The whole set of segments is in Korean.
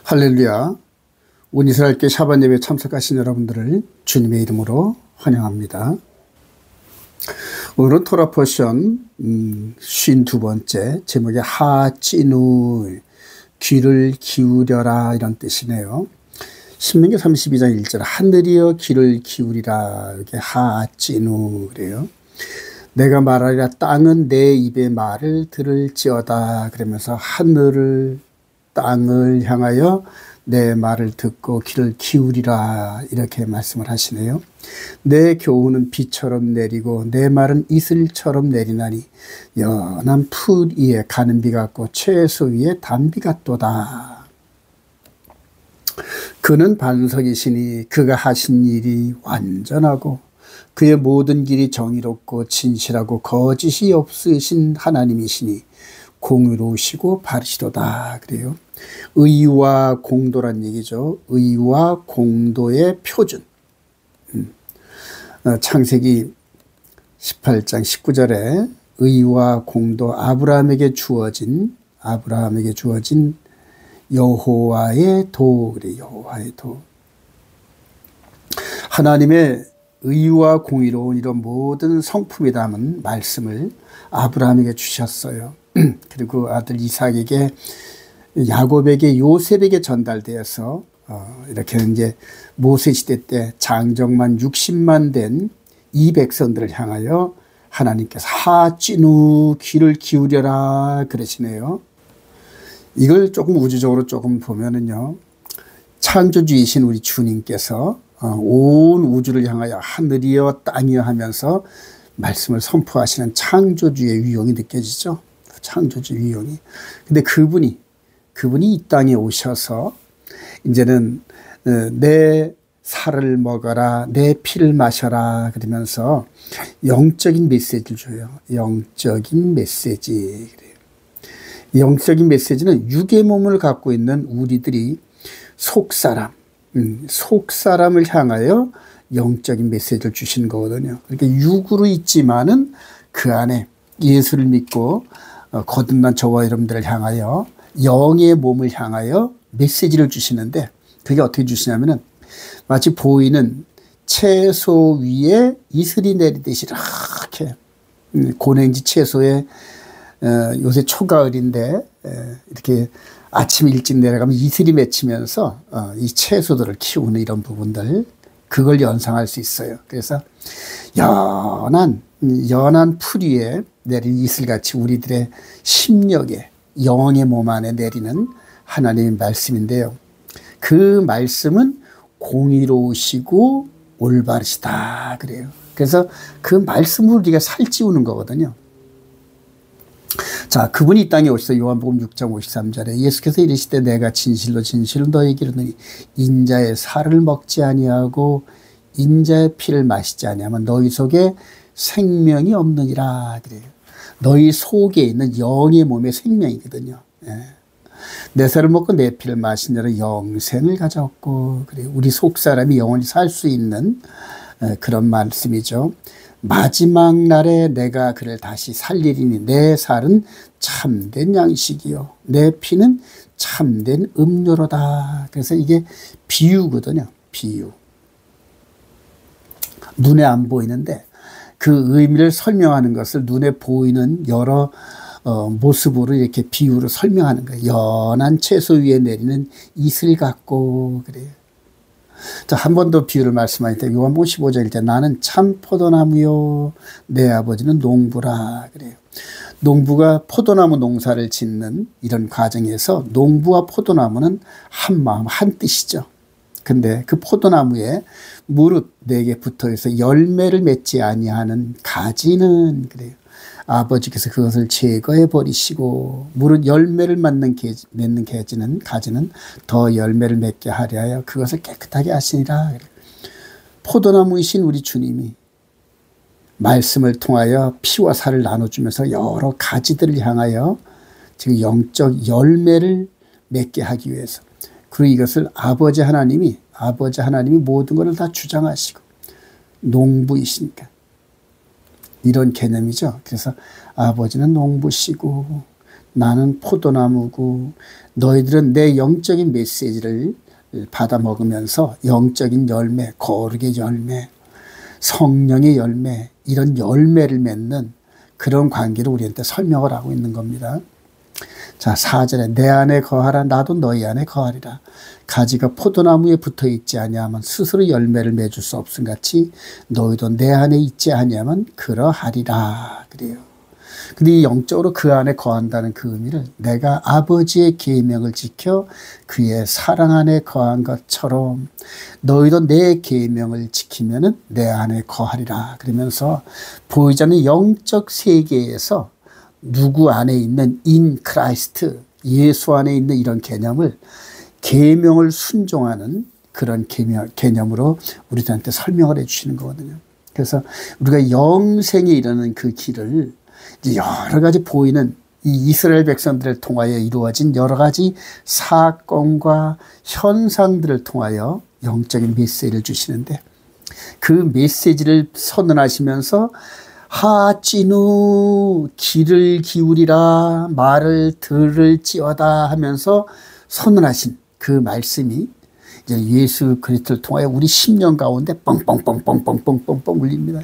할렐루야. 온 이스라엘교회 샤bat 예배에 참석하신 여러분들을 주님의 이름으로 환영합니다. 오늘은 토라 포션 52번째 제목이 하찌누, 귀를 기울여라, 이런 뜻이네요. 신명기 32장 1절 하늘이여 귀를 기울이라, 이렇게 하찌누 그래요. 내가 말하리라 땅은 내 입의 말을 들을지어다, 그러면서 하늘을 땅을 향하여 내 말을 듣고 귀를 기울이라, 이렇게 말씀을 하시네요. 내 교훈은 비처럼 내리고 내 말은 이슬처럼 내리나니 연한 풀 위에 가는 비 같고 채소 위에 단비 같도다. 그는 반석이시니 그가 하신 일이 완전하고 그의 모든 길이 정의롭고 진실하고 거짓이 없으신 하나님이시니 공의로우시고 바르시도다, 그래요. 의와 공도란 얘기죠. 의와 공도의 표준. 창세기 18장 19절에 의와 공도, 아브라함에게 주어진 여호와의 도, 그래, 여호와의 도. 하나님의 의와 공의로운 이런 모든 성품이 담은 말씀을 아브라함에게 주셨어요. 그리고 아들 이삭에게, 야곱에게, 요셉에게 전달되어서 이렇게 이제 모세 시대 때 장정만 60만 된 이 백성들을 향하여 하나님께서 하찌누, 귀를 기울여라, 그러시네요. 이걸 조금 우주적으로 조금 보면은요, 창조주이신 우리 주님께서 온 우주를 향하여 하늘이여 땅이여 하면서 말씀을 선포하시는 창조주의 위용이 느껴지죠. 창조주 위용이. 근데 그분이 이 땅에 오셔서 이제는 내 살을 먹어라, 내 피를 마셔라, 그러면서 영적인 메시지를 줘요. 영적인 메시지. 영적인 메시지는 육의 몸을 갖고 있는 우리들이 속사람을 향하여 영적인 메시지를 주시는 거거든요. 그러니까 육으로 있지만은 그 안에 예수를 믿고 거듭난 저와 여러분들을 향하여 영의 몸을 향하여 메시지를 주시는데, 그게 어떻게 주시냐면은 마치 보이는 채소 위에 이슬이 내리듯이 이렇게, 고랭지 채소에 요새 초가을인데 이렇게 아침 일찍 내려가면 이슬이 맺히면서 이 채소들을 키우는 이런 부분들, 그걸 연상할 수 있어요. 그래서 연한 풀 위에 내린 이슬같이 우리들의 심령에, 영의 몸 안에 내리는 하나님의 말씀인데요. 그 말씀은 공의로우시고 올바르시다, 그래요. 그래서 그 말씀으로 우리가 살찌우는 거거든요. 자, 그분이 이 땅에 오셔서 요한복음 6장 53절에 예수께서 이르시되 내가 진실로 진실로 너희에게 이르노니 인자의 살을 먹지 아니하고 인자의 피를 마시지 아니하면 너희 속에 생명이 없느니라, 그래요. 너희 속에 있는 영의 몸의 생명이거든요. 내 살을 먹고 내 피를 마신 자는 영생을 가졌고, 그래요. 우리 속 사람이 영원히 살 수 있는 그런 말씀이죠. 마지막 날에 내가 그를 다시 살리리니 내 살은 참된 양식이요 내 피는 참된 음료로다. 그래서 이게 비유거든요. 비유. 눈에 안 보이는데 그 의미를 설명하는 것을 눈에 보이는 여러 모습으로 이렇게 비유로 설명하는 거예요. 연한 채소 위에 내리는 이슬 같고, 그래요. 자, 한 번 더 비유를 말씀하실 요한복음 15장 1절 나는 참 포도나무요 내 아버지는 농부라, 그래요. 농부가 포도나무 농사를 짓는 이런 과정에서 농부와 포도나무는 한 마음 한 뜻이죠. 근데 그 포도나무에 무릇 4개 붙어서 열매를 맺지 아니하는 가지는, 그래요. 아버지께서 그것을 제거해 버리시고 무릇 열매를 맺는 가지는 더 열매를 맺게 하려 하여 그것을 깨끗하게 하시니라. 포도나무이신 우리 주님이 말씀을 통하여 피와 살을 나눠주면서 여러 가지들을 향하여 지금 영적 열매를 맺게 하기 위해서, 그리고 이것을 아버지 하나님이 모든 것을 다 주장하시고 농부이시니까 이런 개념이죠. 그래서 아버지는 농부시고 나는 포도나무고 너희들은 내 영적인 메시지를 받아 먹으면서 영적인 열매, 거룩의 열매, 성령의 열매, 이런 열매를 맺는 그런 관계를 우리한테 설명을 하고 있는 겁니다. 자, 4절에 내 안에 거하라 나도 너희 안에 거하리라. 가지가 포도나무에 붙어 있지 아니하면 스스로 열매를 맺을 수 없음 같이 너희도 내 안에 있지 아니하면 그러하리라. 그래요. 근데 이 영적으로 그 안에 거한다는 그 의미를 내가 아버지의 계명을 지켜 그의 사랑 안에 거한 것처럼 너희도 내 계명을 지키면은 내 안에 거하리라. 그러면서 보이지 않는 영적 세계에서 누구 안에 있는 in Christ, 예수 안에 있는 이런 개념을 계명을 순종하는 그런 개념으로 우리들한테 설명을 해 주시는 거거든요. 그래서 우리가 영생에 이르는 그 길을 이제 여러 가지 보이는 이 이스라엘 백성들을 통하여 이루어진 여러 가지 사건과 현상들을 통하여 영적인 메시지를 주시는데 그 메시지를 선언하시면서 하찌누 길을 기울이라 말을 들을지어다 하면서 선언하신 그 말씀이 이제 예수 그리스도를 통하여 우리 심령 가운데 뻥뻥뻥뻥뻥뻥뻥뻥 울립니다.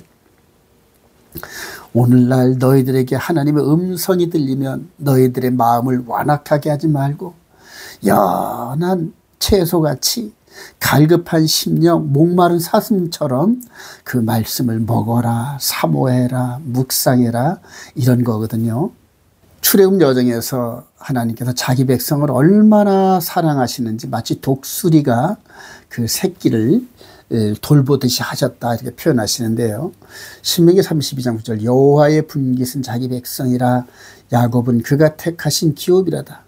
오늘날 너희들에게 하나님의 음성이 들리면 너희들의 마음을 완악하게 하지 말고 연한 채소같이 갈급한 심령, 목마른 사슴처럼 그 말씀을 먹어라, 사모해라, 묵상해라 이런 거거든요. 출애굽 여정에서 하나님께서 자기 백성을 얼마나 사랑하시는지 마치 독수리가 그 새끼를 돌보듯이 하셨다 이렇게 표현하시는데요. 신명기 32장 9절 여호와의 분깃은 자기 백성이라 야곱은 그가 택하신 기업이라다.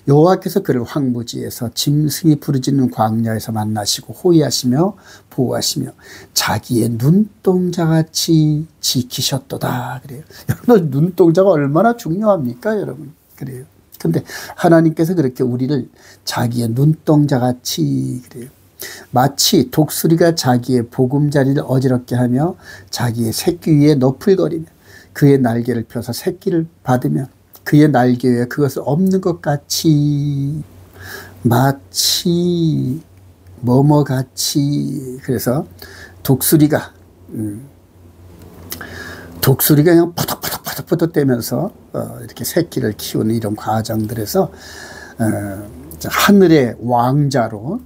여호와께서 그를 황무지에서 짐승이 부르짖는 광야에서 만나시고 호위하시며 보호하시며 자기의 눈동자같이 지키셨도다. 그래요. 여러분 눈동자가 얼마나 중요합니까 여러분. 그래요. 근데 하나님께서 그렇게 우리를 자기의 눈동자같이 그래요. 마치 독수리가 자기의 보금자리를 어지럽게 하며 자기의 새끼 위에 너풀거리며 그의 날개를 펴서 새끼를 받으며 그의 날개 위에 그것을 엎는 것 같이 마치 뭐뭐같이 그래서 독수리가 그냥 퍼덕퍼덕 떼면서 이렇게 새끼를 키우는 이런 과정들에서 하늘의 왕자로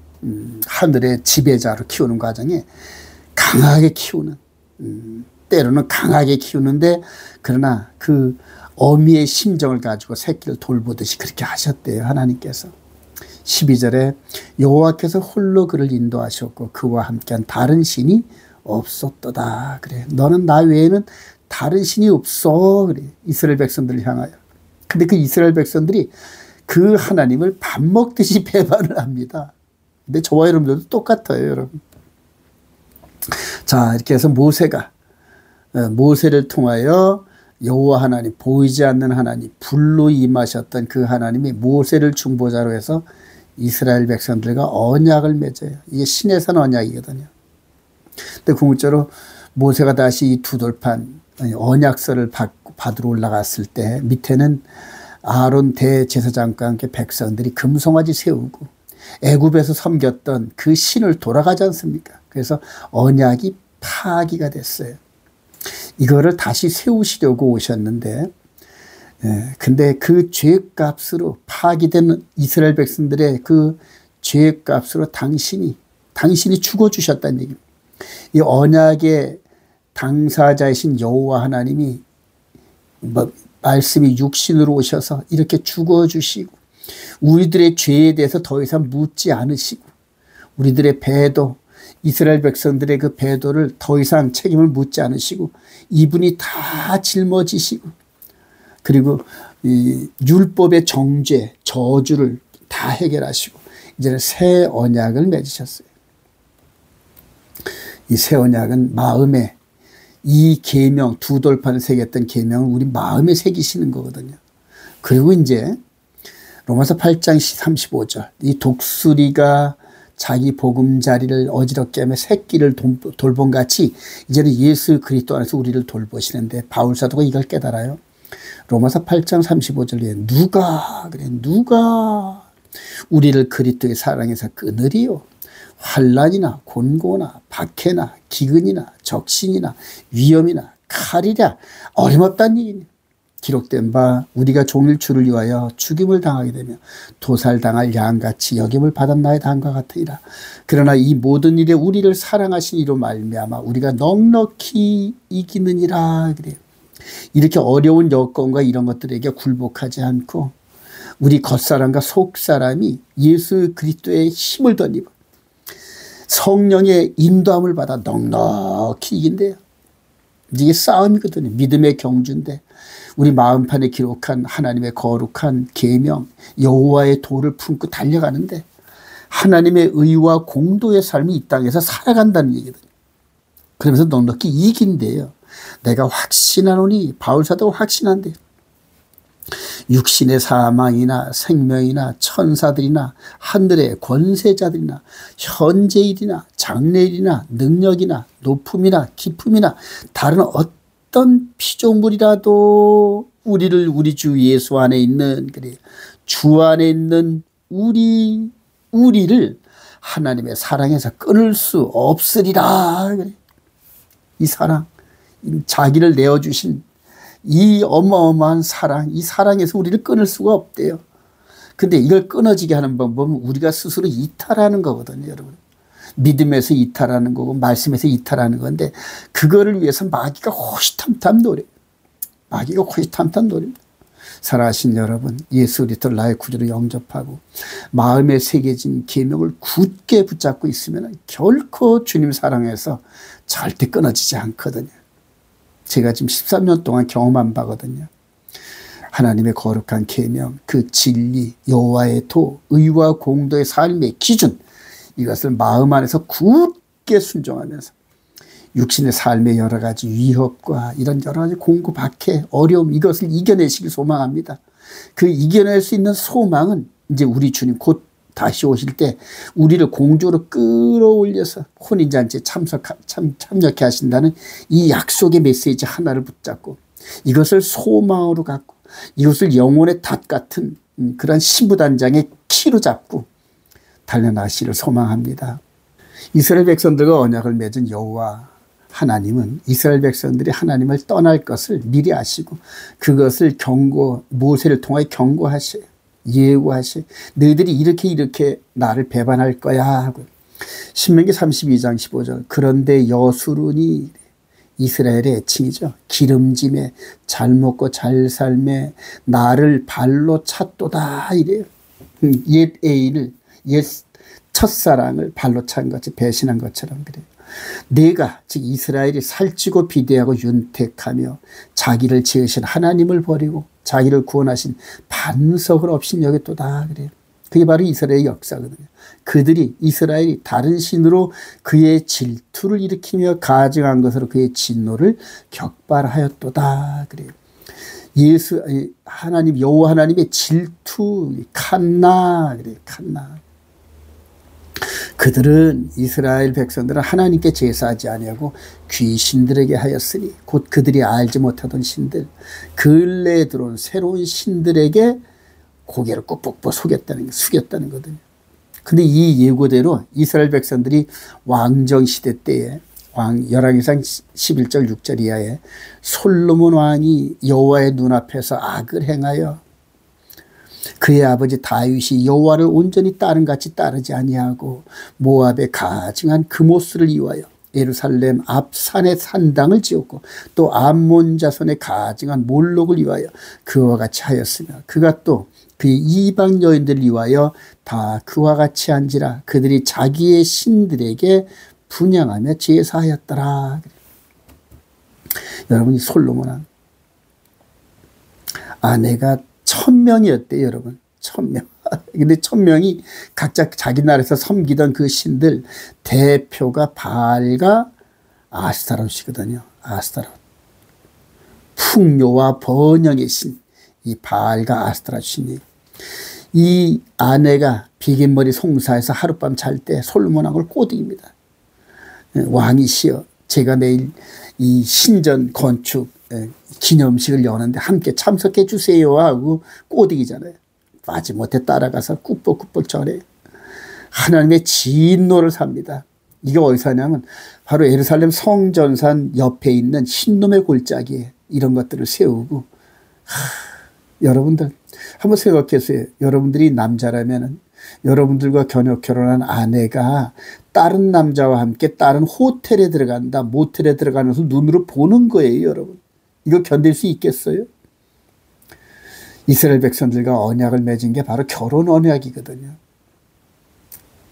하늘의 지배자로 키우는 과정에 강하게 키우는 때로는 강하게 키우는데 그러나 그 어미의 심정을 가지고 새끼를 돌보듯이 그렇게 하셨대요. 하나님께서 12절에 여호와께서 홀로 그를 인도하셨고 그와 함께한 다른 신이 없었도다. 그래. 너는 나 외에는 다른 신이 없어. 그래. 이스라엘 백성들을 향하여. 근데 그 이스라엘 백성들이 그 하나님을 밥 먹듯이 배반을 합니다. 근데 저와 여러분들도 똑같아요, 여러분. 자, 이렇게 해서 모세를 통하여 여호와 하나님, 보이지 않는 하나님, 불로 임하셨던 그 하나님이 모세를 중보자로 해서 이스라엘 백성들과 언약을 맺어요. 이게 신의 산 언약이거든요. 근데 궁극적으로 모세가 다시 이 두 돌판 언약서를 받으러 올라갔을 때 밑에는 아론 대제사장과 함께 백성들이 금송아지 세우고 애굽에서 섬겼던 그 신을 돌아가지 않습니까? 그래서 언약이 파기가 됐어요. 이거를 다시 세우시려고 오셨는데 근데 그 죄값으로 파기된 이스라엘 백성들의 그 죄값으로 당신이 죽어주셨다는 얘기입니다. 이 언약의 당사자이신 여호와 하나님이 말씀이 육신으로 오셔서 이렇게 죽어주시고 우리들의 죄에 대해서 더 이상 묻지 않으시고 우리들의 배도 이스라엘 백성들의 그 배도를 더 이상 책임을 묻지 않으시고 이분이 다 짊어지시고 그리고 이 율법의 정죄, 저주를 다 해결하시고 이제는 새 언약을 맺으셨어요. 이 새 언약은 마음에 이 계명, 두 돌판을 새겼던 계명을 우리 마음에 새기시는 거거든요. 그리고 이제 로마서 8장 35절 이 독수리가 자기 보금자리를 어지럽게 하며 새끼를 돌본 같이 이제는 예수 그리스도 안에서 우리를 돌보시는데 바울 사도가 이걸 깨달아요. 로마서 8장 35절에 누가 우리를 그리스도의 사랑에서 끊으리요. 환난이나 곤고나 박해나 기근이나 적신이나 위험이나 칼이랴 어림없다는 얘기니. 기록된 바 우리가 종일 주를 위하여 죽임을 당하게 되며 도살당할 양같이 여김을 받았나의 당과 같으리라. 그러나 이 모든 일에 우리를 사랑하신 이로 말미암아 우리가 넉넉히 이기느니라. 그래요. 이렇게 어려운 여건과 이런 것들에게 굴복하지 않고 우리 겉사람과 속사람이 예수 그리스도의 힘을 덧입어 성령의 인도함을 받아 넉넉히 이긴대요. 이게 싸움이거든요. 믿음의 경주인데 우리 마음판에 기록한 하나님의 거룩한 계명 여호와의 도를 품고 달려가는데 하나님의 의와 공도의 삶이 이 땅에서 살아간다는 얘기거든요. 그러면서 넉넉히 이긴대요. 내가 확신하노니 바울사도가 확신한대요. 육신의 사망이나 생명이나 천사들이나 하늘의 권세자들이나 현재일이나 장래일이나 능력이나 높음이나 깊음이나 다른 어떤 피조물이라도 우리를 우리 주 예수 안에 있는 그래 주 안에 있는 우리를 하나님의 사랑에서 끊을 수 없으리라. 그래. 이 사랑, 자기를 내어주신 이 어마어마한 사랑, 이 사랑에서 우리를 끊을 수가 없대요. 근데 이걸 끊어지게 하는 방법은 우리가 스스로 이탈하는 거거든요, 여러분. 믿음에서 이탈하는 거고 말씀에서 이탈하는 건데 그거를 위해서 마귀가 호시탐탐 노래. 마귀가 호시탐탐 노래입니다. 살아가신 여러분, 예수 그리스도를 나의 구주로 영접하고 마음에 새겨진 계명을 굳게 붙잡고 있으면 결코 주님 사랑에서 절대 끊어지지 않거든요. 제가 지금 13년 동안 경험한 바거든요. 하나님의 거룩한 계명, 그 진리, 여호와의 도, 의와 공도의 삶의 기준, 이것을 마음 안에서 굳게 순종하면서 육신의 삶의 여러 가지 위협과 이런 여러 가지 공고, 박해, 어려움 이것을 이겨내시길 소망합니다. 그 이겨낼 수 있는 소망은 이제 우리 주님 곧 다시 오실 때 우리를 공주로 끌어올려서 혼인잔치에 참여케 하신다는 이 약속의 메시지 하나를 붙잡고 이것을 소망으로 갖고 이것을 영혼의 닷 같은 그런 신부단장의 키로 잡고 달려나시기를 소망합니다. 이스라엘 백성들과 언약을 맺은 여호와 하나님은 이스라엘 백성들이 하나님을 떠날 것을 미리 아시고 그것을 모세를 통하여 경고하셔요. 예고하시 너희들이 이렇게 나를 배반할 거야 하고 신명기 32장 15절 그런데 여수룬이 이스라엘의 애칭이죠. 기름짐에 잘 먹고 잘 삶에 나를 발로 찼도다 이래요. 옛 애인을 옛 첫사랑을 발로 찬 것이 배신한 것처럼 그래요. 내가 즉 이스라엘이 살찌고 비대하고 윤택하며 자기를 지으신 하나님을 버리고 자기를 구원하신 반석을 없인 여겼도다 그래요. 그게 바로 이스라엘의 역사거든요. 그들이 이스라엘이 다른 신으로 그의 질투를 일으키며 가증한 것으로 그의 진노를 격발하였도다 그래요. 하나님 여호와 하나님의 질투 칸나 그래요. 칸나. 그들은 이스라엘 백성들은 하나님께 제사하지 아니하고 귀신들에게 하였으니 곧 그들이 알지 못하던 신들 근래에 들어온 새로운 신들에게 고개를 꾹꾹 숙였다는 거거든요. 근데 이 예고대로 이스라엘 백성들이 왕정시대 때에 열왕기상 11절 6절 이하에 솔로몬 왕이 여호와의 눈앞에서 악을 행하여 그의 아버지 다윗이 여호와를 온전히 따름같이 따르지 아니하고 모압의 가증한 그모스를 이루하여 예루살렘 앞 산에 산당을 지었고 또 암몬 자손의 가증한 몰록을 이루하여 그와 같이 하였으며 그가 또 그의 이방 여인들을 위하여 다 그와 같이 한지라 그들이 자기의 신들에게 분향하며 제사하였더라. 여러분이 솔로몬 왕 아내가 1000명이었대요, 여러분. 1000명. 근데 1000명이 각자 자기 나라에서 섬기던 그 신들 대표가 바알과 아스타롯이거든요. 아스타롯. 풍요와 번영의 신. 이 바알과 아스타롯 신이. 이 아내가 비긴머리 송사에서 하룻밤 잘 때 솔로몬 왕을 꼬드깁니다. 왕이시여 제가 내일 이 신전 건축 기념식을 여는데 함께 참석해 주세요 하고 꼬드기잖아요. 마지못해 따라가서 꾹뻑꾹뻑 전해 하나님의 진노를 삽니다. 이게 어디서 하냐면 바로 예루살렘 성전산 옆에 있는 흰놈의 골짜기에 이런 것들을 세우고, 여러분들 한번 생각해보세요. 여러분들이 남자라면 여러분들과 결혼한 아내가 다른 남자와 함께 다른 호텔에 들어간다, 모텔에 들어가면서 눈으로 보는 거예요. 여러분, 이거 견딜 수 있겠어요? 이스라엘 백성들과 언약을 맺은 게 바로 결혼 언약이거든요.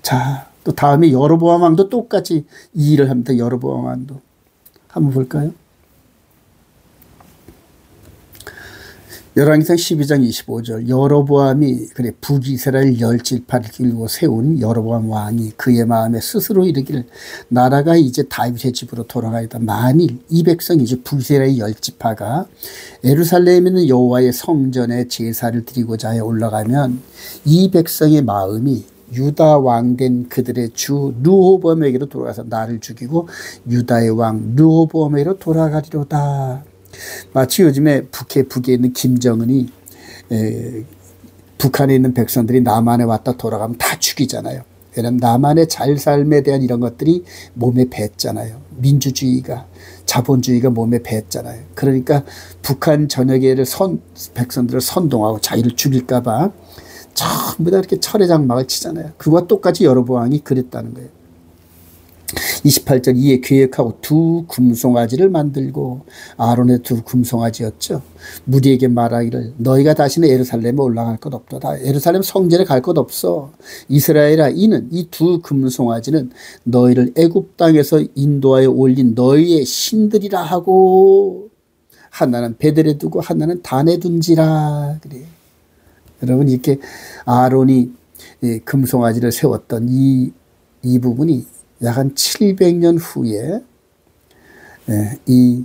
자, 또 다음에 여로보암 왕도 똑같이 이 일을 합니다. 여로보암 왕도 한번 볼까요? 열왕기상 12장 25절 여로보암이 그래 북이스라엘 열지파를 길고 세운 여로보암 왕이 그의 마음에 스스로 이르기를 나라가 이제 다윗의 집으로 돌아가이다. 만일 이 백성이 이제 북이스라엘 열지파가 예루살렘에 있는 여호와의 성전에 제사를 드리고자 해 올라가면 이 백성의 마음이 유다 왕된 그들의 주 르호보암에게로 돌아가서 나를 죽이고 유다의 왕 르호보암에게로 돌아가리로다. 마치 요즘에 북에 있는 김정은이 북한에 있는 백성들이 남한에 왔다 돌아가면 다 죽이잖아요. 왜냐하면 남한의 잘 삶에 대한 이런 것들이 몸에 뱄잖아요. 민주주의가, 자본주의가 몸에 뱄잖아요. 그러니까 북한 전역의 백성들을 선동하고 자기를 죽일까 봐 전부 다 이렇게 철의 장막을 치잖아요. 그와 똑같이 여로보암이 그랬다는 거예요. 28절 이에 계획하고 두 금송아지를 만들고, 아론의 두 금송아지였죠. 무리에게 말하기를 너희가 다시는 예루살렘에 올라갈 것 없도다. 예루살렘 성전에 갈 것 없어. 이스라엘아, 이는 이 두 금송아지는 너희를 애굽 땅에서 인도하여 올린 너희의 신들이라 하고, 하나는 베델에 두고 하나는 단에 둔지라. 그래요. 여러분, 이렇게 아론이 금송아지를 세웠던 이 부분이 약 한 700년 후에 이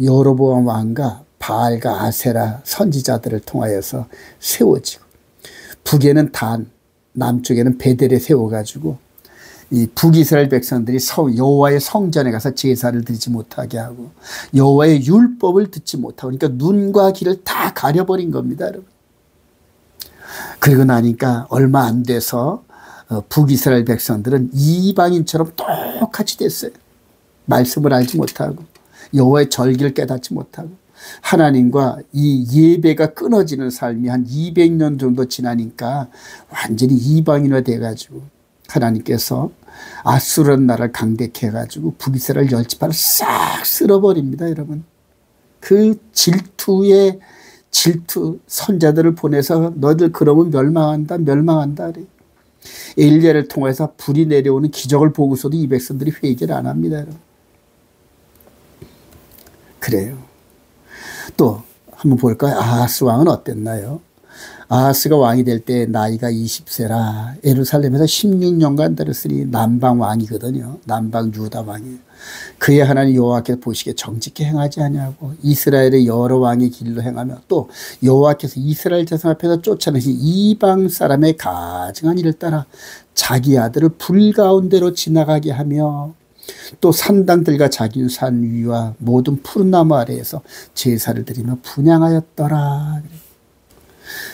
여로보암 왕과 바알과 아세라 선지자들을 통하여서 세워지고, 북에는 단, 남쪽에는 베델에 세워가지고 이 북이스라엘 백성들이 여호와의 성전에 가서 제사를 드리지 못하게 하고 여호와의 율법을 듣지 못하고, 그러니까 눈과 귀를 다 가려버린 겁니다, 여러분. 그리고 나니까 얼마 안 돼서 북이스라엘 백성들은 이방인처럼 똑같이 됐어요. 말씀을 알지 못하고 여호와의 절기를 깨닫지 못하고 하나님과 이 예배가 끊어지는 삶이 한 200년 정도 지나니까 완전히 이방인화 돼가지고 하나님께서 아수르라는 나라를 강대케 해가지고 북이스라엘 열지파를 싹 쓸어버립니다, 여러분. 그 질투 선자들을 보내서 너희들 그러면 멸망한다 그래. 엘리야를 통해서 불이 내려오는 기적을 보고서도 이 백성들이 회개를 안 합니다, 여러분. 그래요. 또 한번 볼까요? 아하스 왕은 어땠나요? 아하스가 왕이 될 때 나이가 20세라 예루살렘에서 16년간 들었으니 남방 왕이거든요. 남방 유다 왕이에요. 그의 하나님 여호와께서 보시기에 정직히 행하지 아니하고 이스라엘의 여러 왕의 길로 행하며, 또 여호와께서 이스라엘 자손 앞에서 쫓아내신 이방 사람의 가증한 일을 따라 자기 아들을 불 가운데로 지나가게 하며, 또 산당들과 자기 산 위와 모든 푸른 나무 아래에서 제사를 드리며 분향하였더라.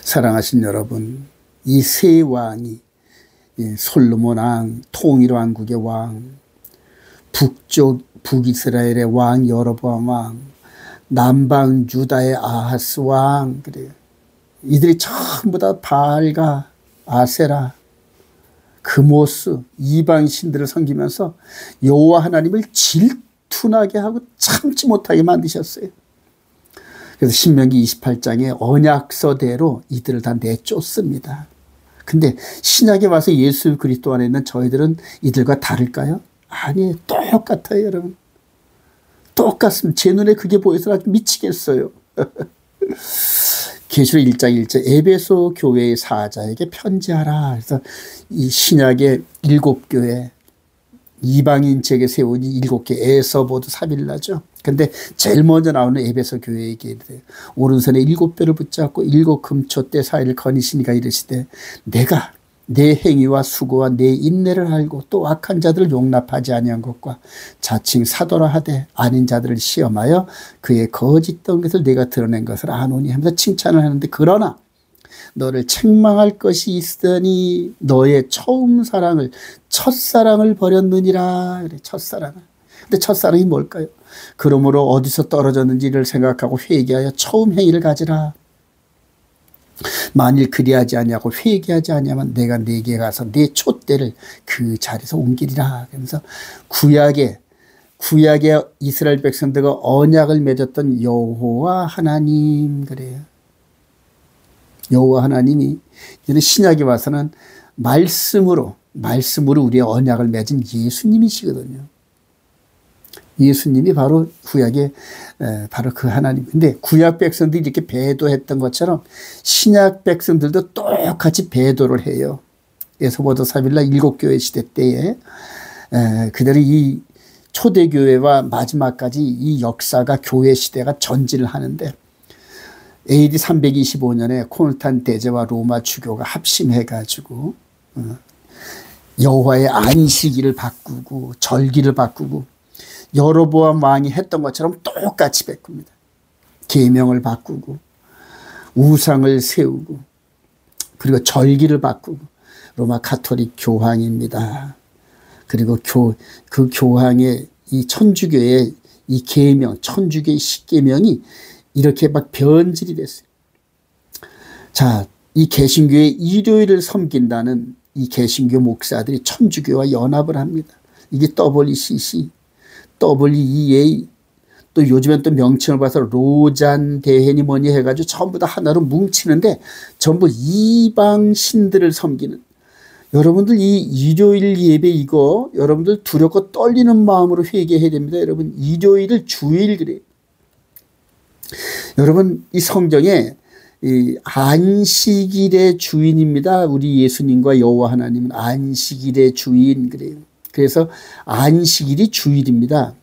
사랑하신 여러분, 이 세 왕이 솔로몬 왕, 통일 왕국의 왕, 북이스라엘의 왕 여로보암 왕, 남방 유다의 아하스 왕, 그래요. 이들이 전부 다 바알과 아세라, 그모스, 이방 신들을 섬기면서 여호와 하나님을 질투나게 하고 참지 못하게 만드셨어요. 그래서 신명기 28장에 언약서대로 이들을 다 내쫓습니다. 근데 신약에 와서 예수 그리스도 안에 있는 저희들은 이들과 다를까요? 아니에요. 똑같아요, 여러분. 똑같습니다. 제 눈에 그게 보여서 아주 미치겠어요. 계시록 1장 1절 에베소 교회의 사자에게 편지하라. 그래서 이 신약의 7교회, 이방인 책에 세운 7개 에서보도 3일나죠. 근데 제일 먼저 나오는 에베소 교회에게 이르되 오른손에 7뼈를 붙잡고 7 금초대 사이를 거니시니가 이르시되 내가 내 행위와 수고와 내 인내를 알고 또 악한 자들을 용납하지 아니한 것과 자칭 사도라 하되 아닌 자들을 시험하여 그의 거짓된 것을 내가 드러낸 것을 아노니 하면서 칭찬을 하는데, 그러나 너를 책망할 것이 있으니 너의 처음 사랑을, 첫사랑을 버렸느니라. 그래, 첫사랑을. 근데 첫사랑이 뭘까요? 그러므로 어디서 떨어졌는지를 생각하고 회개하여 처음 행위를 가지라. 만일 그리하지 아니하고 회개하지 아니하면 내가 네게 가서 네 촛대를 그 자리에서 옮기리라. 그러면서 구약의 이스라엘 백성들과 언약을 맺었던 여호와 하나님, 그래요. 여호와 하나님이 이제는 신약에 와서는 말씀으로 우리의 언약을 맺은 예수님이시거든요. 예수님이 바로 구약의 바로 그 하나님. 근데 구약 백성들이 이렇게 배도했던 것처럼 신약 백성들도 똑같이 배도를 해요. 에스보도 3일날 7교회 시대 때에 그대로 이 초대교회와 마지막까지 이 역사가, 교회 시대가 전진을 하는데, AD 325년에 콘스탄 대제와 로마 주교가 합심해가지고 여호와의 안식일을 바꾸고 절기를 바꾸고 여로보암 왕이 했던 것처럼 똑같이 바꿉니다. 계명을 바꾸고 우상을 세우고 그리고 절기를 바꾸고, 로마 가톨릭 교황입니다. 그리고 그 교황의 이 천주교의 이 계명, 천주교의 십계명이 이렇게 막 변질이 됐어요. 자, 이 개신교의 일요일을 섬긴다는 이 개신교 목사들이 천주교와 연합을 합니다. 이게 WCC, WEA, 또 요즘엔 또 명칭을 봐서 로잔 대회니 뭐니 해가지고 전부 다 하나로 뭉치는데 전부 이방 신들을 섬기는, 여러분들 이 일요일 예배 이거 여러분들 두렵고 떨리는 마음으로 회개해야 됩니다. 여러분, 일요일을 주일 그래요. 여러분, 이 성경에 이 안식일의 주인입니다. 우리 예수님과 여호와 하나님은 안식일의 주인 그래요. 그래서 안식일이 주일입니다.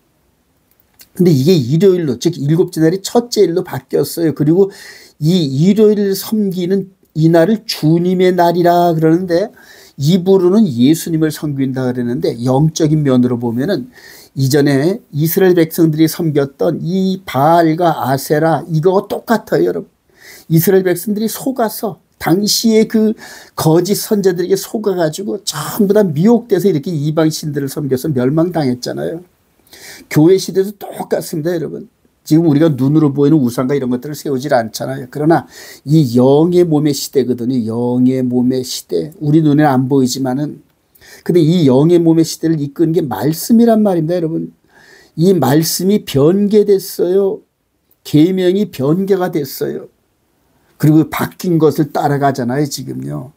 근데 이게 일요일로, 즉 일곱째 날이 첫째 일로 바뀌었어요. 그리고 이 일요일을 섬기는 이 날을 주님의 날이라 그러는데, 이브루는 예수님을 섬긴다 그러는데, 영적인 면으로 보면은 이전에 이스라엘 백성들이 섬겼던 이 바알과 아세라 이거와 똑같아요, 여러분. 이스라엘 백성들이 속아서 당시에 그 거짓 선자들에게 속아가지고 전부 다 미혹돼서 이렇게 이방 신들을 섬겨서 멸망당했잖아요. 교회 시대도 똑같습니다, 여러분. 지금 우리가 눈으로 보이는 우상과 이런 것들을 세우질 않잖아요. 그러나 이 영의 몸의 시대거든요. 영의 몸의 시대. 우리 눈에 안 보이지만은, 근데 이 영의 몸의 시대를 이끄는 게 말씀이란 말입니다, 여러분. 이 말씀이 변개됐어요. 계명이 변개가 됐어요. 그리고 바뀐 것을 따라가잖아요, 지금요.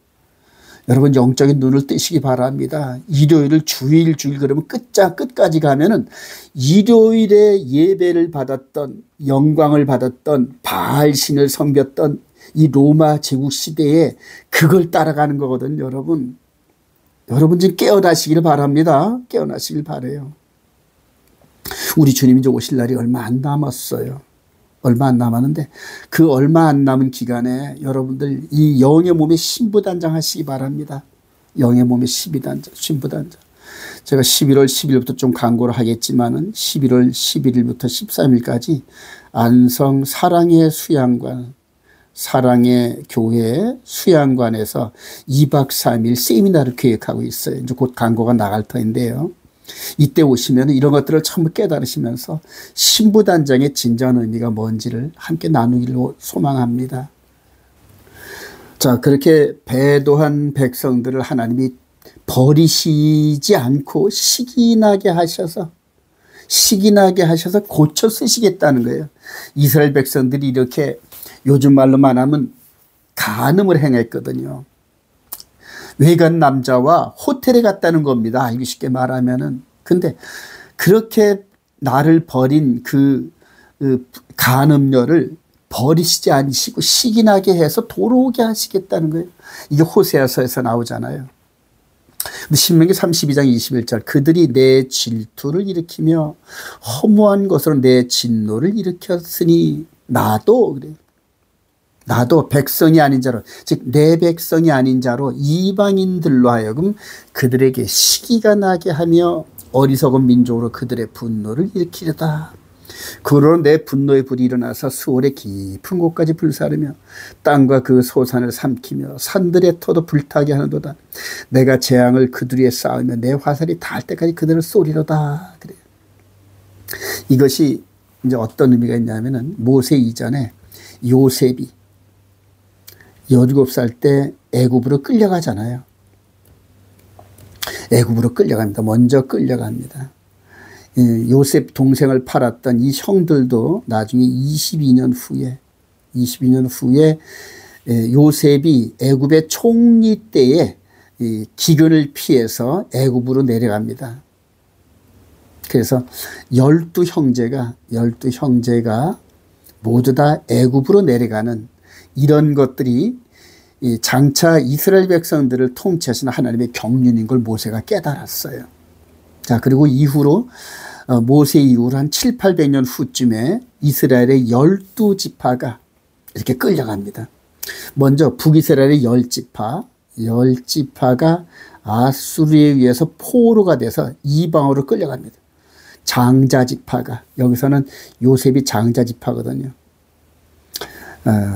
여러분, 영적인 눈을 뜨시기 바랍니다. 일요일을 주일 그러면 끝까지 가면은 일요일에 예배를 받았던, 영광을 받았던 바알신을 섬겼던 이 로마 제국 시대에 그걸 따라가는 거거든요, 여러분. 여러분 지금 깨어나시기를 바랍니다. 깨어나시길 바라요. 우리 주님이 이제 오실 날이 얼마 안 남았어요. 얼마 안 남았는데 그 얼마 안 남은 기간에 여러분들 이 영의 몸에 신부단장 하시기 바랍니다. 영의 몸에 신부단장. 제가 11월 10일부터 좀 광고를 하겠지만은 11월 11일부터 13일까지 안성 사랑의 수양관, 사랑의 교회 수양관에서 2박 3일 세미나를 계획하고 있어요. 이제 곧 광고가 나갈 터인데요. 이때 오시면 이런 것들을 전부 깨달으시면서 신부단장의 진정한 의미가 뭔지를 함께 나누기를 소망합니다. 자, 그렇게 배도한 백성들을 하나님이 버리시지 않고 시기나게 하셔서 고쳐 쓰시겠다는 거예요. 이스라엘 백성들이 이렇게 요즘 말로 말하면 간음을 행했거든요. 외간 남자와 호텔에 갔다는 겁니다. 알기 쉽게 말하면은. 근데 그렇게 나를 버린 그 간음녀를 버리시지 않으시고 시기나게 해서 돌아오게 하시겠다는 거예요. 이게 호세아서에서 나오잖아요. 신명기 32장 21절, 그들이 내 질투를 일으키며 허무한 것으로 내 진노를 일으켰으니 나도, 그래요. 나도 백성이 아닌 자로, 즉 내 백성이 아닌 자로 이방인들로 하여금 그들에게 시기가 나게 하며 어리석은 민족으로 그들의 분노를 일으키려다. 그러로 내 분노의 불이 일어나서 수월의 깊은 곳까지 불사르며 땅과 그 소산을 삼키며 산들의 터도 불타게 하는도다. 내가 재앙을 그들 위에 쌓으며 내 화살이 닿을 때까지 그들을 쏘리로다. 그래요. 이것이 이제 어떤 의미가 있냐면은 모세 이전에 요셉이 17살 때 애굽으로 끌려가잖아요. 애굽으로 끌려갑니다. 먼저 끌려갑니다. 요셉 동생을 팔았던 이 형들도 나중에 22년 후에 요셉이 애굽의 총리 때에 기근을 피해서 애굽으로 내려갑니다. 그래서 12형제가 모두 다 애굽으로 내려가는 이런 것들이 장차 이스라엘 백성들을 통치하시는 하나님의 경륜인 걸 모세가 깨달았어요. 자, 그리고 이후로 모세 이후로 한 7, 800년 후쯤에 이스라엘의 12지파가 이렇게 끌려갑니다. 먼저 북이스라엘의 10지파가 아수르에 의해서 포로가 돼서 이방으로 끌려갑니다. 장자지파가, 여기서는 요셉이 장자지파거든요.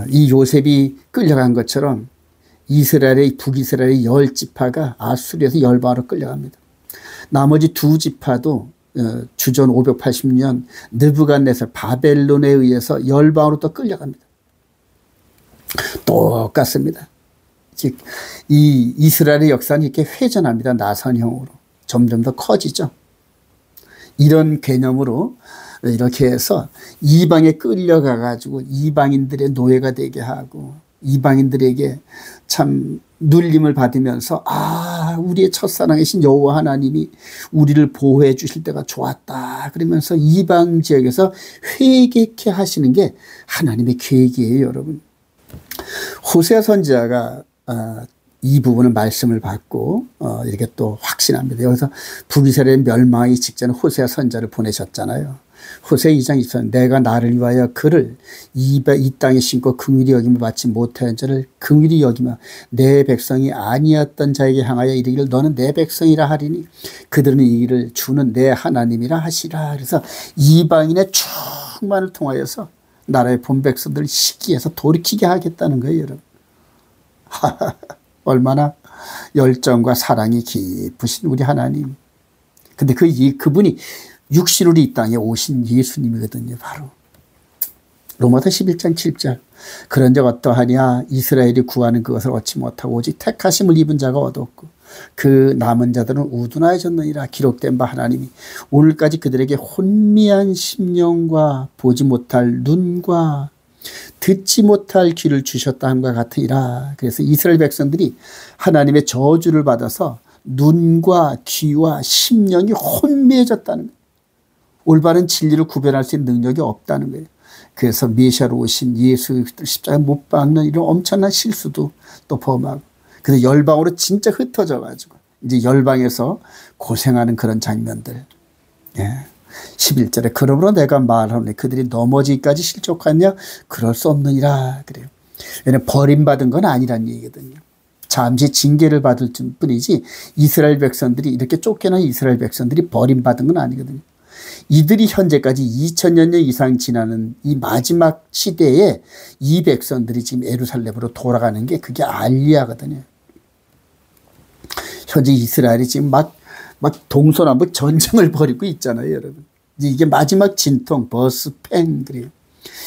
이 요셉이 끌려간 것처럼 북이스라엘의 10지파가 아수르에서 열방으로 끌려갑니다. 나머지 2지파도 주전 580년 느부갓네살 바벨론에 의해서 열방으로 또 끌려갑니다. 똑같습니다. 즉 이 이스라엘의 역사는 이렇게 회전합니다. 나선형으로 점점 더 커지죠. 이런 개념으로 이렇게 해서 이방에 끌려가 가지고 이방인들의 노예가 되게 하고 이방인들에게 참 눌림을 받으면서 우리의 첫사랑이신 여호와 하나님이 우리를 보호해 주실 때가 좋았다 그러면서 이방 지역에서 회개케 하시는 게 하나님의 계획이에요, 여러분. 호세아 선지자가 이 부분을 말씀을 받고 이렇게 또 확신합니다. 여기서 북이스라엘 멸망하기 직전에 호세아 선지자를 보내셨잖아요. 호세아 2장 24절 내가 나를 위하여 그를 이 땅에 심고 긍휼히 여김을 받지 못하는 자를 긍휼히 여기며 내 백성이 아니었던 자에게 향하여 이르기를 너는 내 백성이라 하리니 그들은 이 일을 주는 내 하나님이라 하시라. 그래서 이방인의 충만을 통하여서 나라의 본 백성들을 시기해서 돌이키게 하겠다는 거예요, 여러분. 얼마나 열정과 사랑이 깊으신 우리 하나님. 근데 그분이 육신으로 이 땅에 오신 예수님이거든요. 바로 로마서 11장 7절 그런즉 어떠하냐 이스라엘이 구하는 그것을 얻지 못하고 오직 택하심을 입은 자가 얻었고 그 남은 자들은 우둔하여졌느니라. 기록된 바 하나님이 오늘까지 그들에게 혼미한 심령과 보지 못할 눈과 듣지 못할 귀를 주셨다 함과 같으니라. 그래서 이스라엘 백성들이 하나님의 저주를 받아서 눈과 귀와 심령이 혼미해졌다는 거예요. 올바른 진리를 구별할 수 있는 능력이 없다는 거예요. 그래서 메시아로 오신 예수 십자가에 못 박는 이런 엄청난 실수도 또 범하고 그래서 열방으로 진짜 흩어져 가지고 이제 열방에서 고생하는 그런 장면들. 11절에 그러므로 내가 말하노니 그들이 넘어지기까지 실족하냐 그럴 수 없느니라 그래요. 왜냐하면 버림받은 건 아니란 얘기거든요. 잠시 징계를 받을 뿐이지 이스라엘 백성들이 이렇게 쫓겨난 이스라엘 백성들이 버림받은 건 아니거든요. 이들이 현재까지 2000년 이상 지나는 이 마지막 시대에 이 백성들이 지금 예루살렘으로 돌아가는 게 그게 알리야거든요. 현재 이스라엘이 지금 막 동서남북 전쟁을 벌이고 있잖아요, 여러분. 이게 마지막 진통, 버스팽, 그리고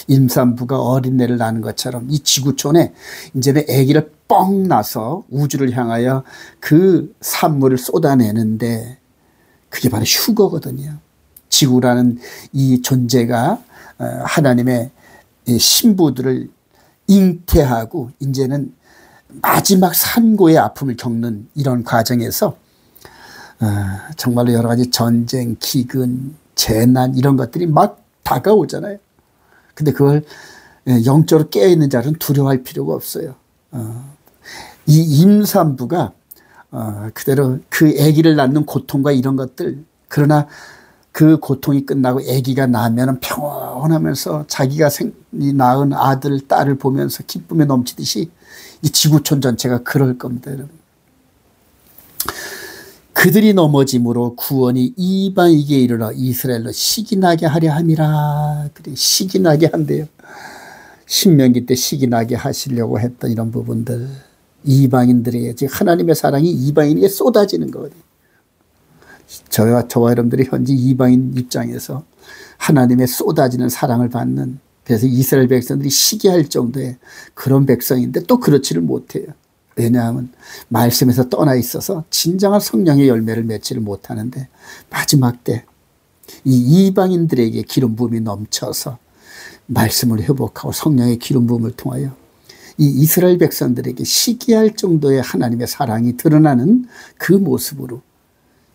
임산부가 어린애를 낳는 것처럼 이 지구촌에 이제는 아기를 뻥 나서 우주를 향하여 그 산물을 쏟아내는데 그게 바로 휴거거든요. 지구라는 이 존재가 하나님의 신부들을 잉태하고 이제는 마지막 산고의 아픔을 겪는 이런 과정에서 정말로 여러 가지 전쟁, 기근, 재난 이런 것들이 막 다가오잖아요. 근데 그걸 영적으로 깨어있는 자는 두려워할 필요가 없어요. 이 임산부가 그대로 그 아기를 낳는 고통과 이런 것들 그러나 그 고통이 끝나고 아기가 나면은 평온하면서 자기가 낳은 아들, 딸을 보면서 기쁨에 넘치듯이 이 지구촌 전체가 그럴 겁니다, 여러분. 그들이 넘어짐으로 구원이 이방에게 이르러 이스라엘로 시기나게 하려 함이라. 그래, 시기나게 한대요. 신명기 때 시기나게 하시려고 했던 이런 부분들, 이방인들에게 지금 하나님의 사랑이 이방인에게 쏟아지는 거거든요. 저와 여러분들이 현재 이방인 입장에서 하나님의 쏟아지는 사랑을 받는, 그래서 이스라엘 백성들이 시기할 정도의 그런 백성인데 또 그렇지를 못해요. 왜냐하면 말씀에서 떠나 있어서 진정한 성령의 열매를 맺지를 못하는데, 마지막 때 이 이방인들에게 기름 부음이 넘쳐서 말씀을 회복하고 성령의 기름 부음을 통하여 이 이스라엘 백성들에게 시기할 정도의 하나님의 사랑이 드러나는 그 모습으로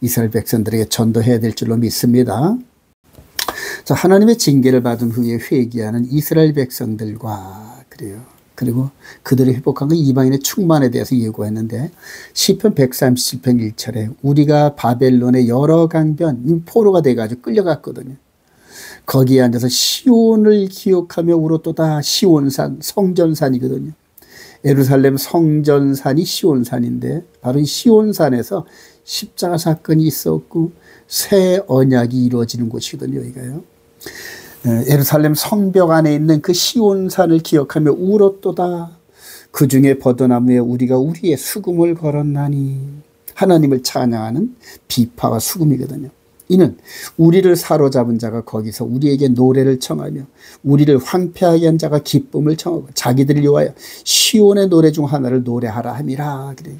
이스라엘 백성들에게 전도해야 될 줄로 믿습니다. 자, 하나님의 징계를 받은 후에 회개하는 이스라엘 백성들과 그리고 그들이 회복한 그 이방인의 충만에 대해서 예고했는데, 시편 137편 1절에 우리가 바벨론의 여러 강변 포로가 돼가지고 끌려갔거든요. 거기에 앉아서 시온을 기억하며 울었도다. 시온산, 성전산이거든요. 예루살렘 성전산이 시온산인데, 바로 이 시온산에서 십자가 사건이 있었고 새 언약이 이루어지는 곳이거든요, 여기가요. 예루살렘 성벽 안에 있는 그 시온산을 기억하며 울었도다. 그 중에 버드나무에 우리가 우리의 수금을 걸었나니. 하나님을 찬양하는 비파와 수금이거든요. 이는 우리를 사로잡은 자가 거기서 우리에게 노래를 청하며 우리를 황폐하게 한 자가 기쁨을 청하고 자기들을 위하여 시온의 노래 중 하나를 노래하라 함이라. 그래요.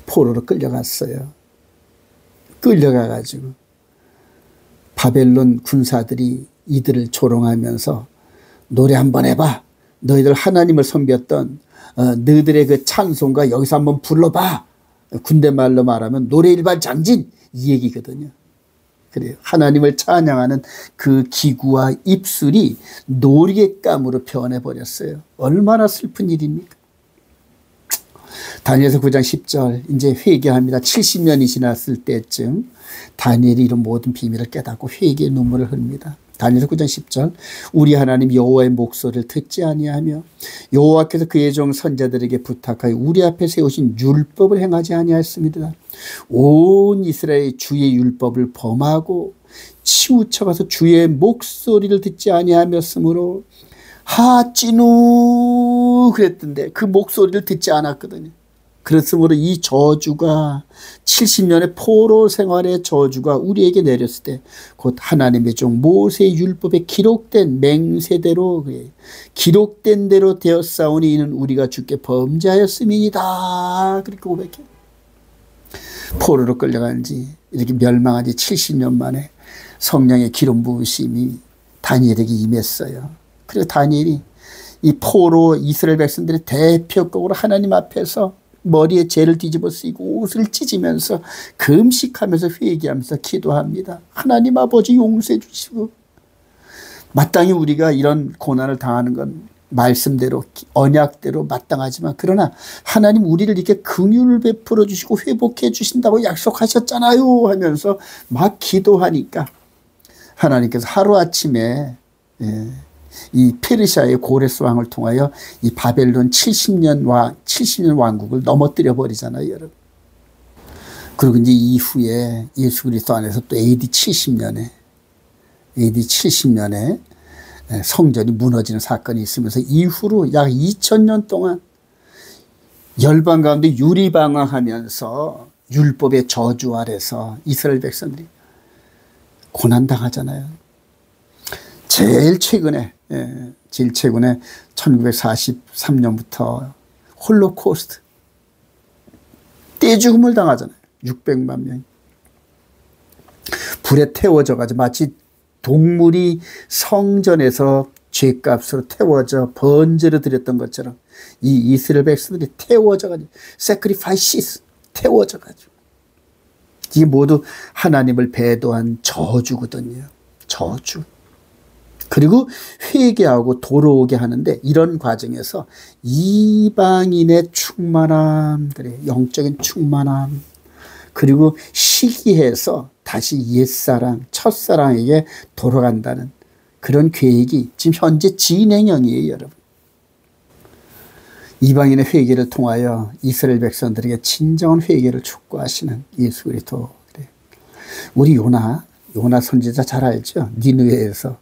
포로로 끌려갔어요. 끌려가가지고 바벨론 군사들이 이들을 조롱하면서 노래 한번 해봐. 너희들 하나님을 섬겼던 너희들의 그 찬송가 여기서 한번 불러봐. 군대 말로 말하면 노래 일발장진, 이 얘기거든요. 그래요. 하나님을 찬양하는 그 기구와 입술이 놀이감으로 변해버렸어요. 얼마나 슬픈 일입니까? 다니엘서 9장 10절, 이제 회개합니다. 70년이 지났을 때쯤 다니엘이 이런 모든 비밀을 깨닫고 회개의 눈물을 흘립니다. 다니엘서 9장 10절, 우리 하나님 여호와의 목소리를 듣지 아니하며 여호와께서 그의 종 선자들에게 부탁하여 우리 앞에 세우신 율법을 행하지 아니하였습니다. 온 이스라엘의 주의 율법을 범하고 치우쳐가서 주의 목소리를 듣지 아니하였으므로 하찌누 그랬던데 그 목소리를 듣지 않았거든요. 그렇으므로 이 저주가 70년의 포로 생활의 저주가 우리에게 내렸을 때 곧 하나님의 종 모세의 율법에 기록된 맹세대로 기록된 대로 되었사오니 이는 우리가 주께 범죄하였음이니이다. 그렇게 고백해. 포로로 끌려간 지 이렇게 멸망한 지 70년 만에 성령의 기름 부으심이 다니엘에게 임했어요. 그리고 다니엘이 이 포로 이스라엘 백성들의 대표격으로 하나님 앞에서 머리에 죄를 뒤집어 쓰이고 옷을 찢으면서 금식하면서 회개하면서 기도합니다. 하나님 아버지 용서해 주시고, 마땅히 우리가 이런 고난을 당하는 건 말씀대로 언약대로 마땅하지만, 그러나 하나님 우리를 이렇게 긍휼을 베풀어 주시고 회복해 주신다고 약속하셨잖아요 하면서 막 기도하니까 하나님께서 하루아침에 이 페르시아의 고레스 왕을 통하여 이 바벨론 70년 왕국을 넘어뜨려 버리잖아요, 여러분. 그리고 이제 이후에 예수 그리스도 안에서 또 AD 70년에 성전이 무너지는 사건이 있으면서 이후로 약 2000년 동안 열방 가운데 유리방황하면서 율법의 저주 아래서 이스라엘 백성들이 고난당하잖아요. 제일 최근에 1943년부터 홀로코스트 떼죽음을 당하잖아요. 600만 명이 불에 태워져가지고 마치 동물이 성전에서 죄값으로 태워져 번제를 드렸던 것처럼 이 이스라엘 백성들이 태워져가지고 sacrifices 태워져가지고 이게 모두 하나님을 배도한 저주거든요. 저주. 그리고 회개하고 돌아오게 하는데 이런 과정에서 이방인의 충만함, 그래 영적인 충만함, 그리고 시기해서 다시 옛사랑, 첫사랑에게 돌아간다는 그런 계획이 지금 현재 진행형이에요, 여러분. 이방인의 회개를 통하여 이스라엘 백성들에게 진정한 회개를 촉구하시는 예수 그리스도. 우리 요나 선지자 잘 알죠? 니느웨에서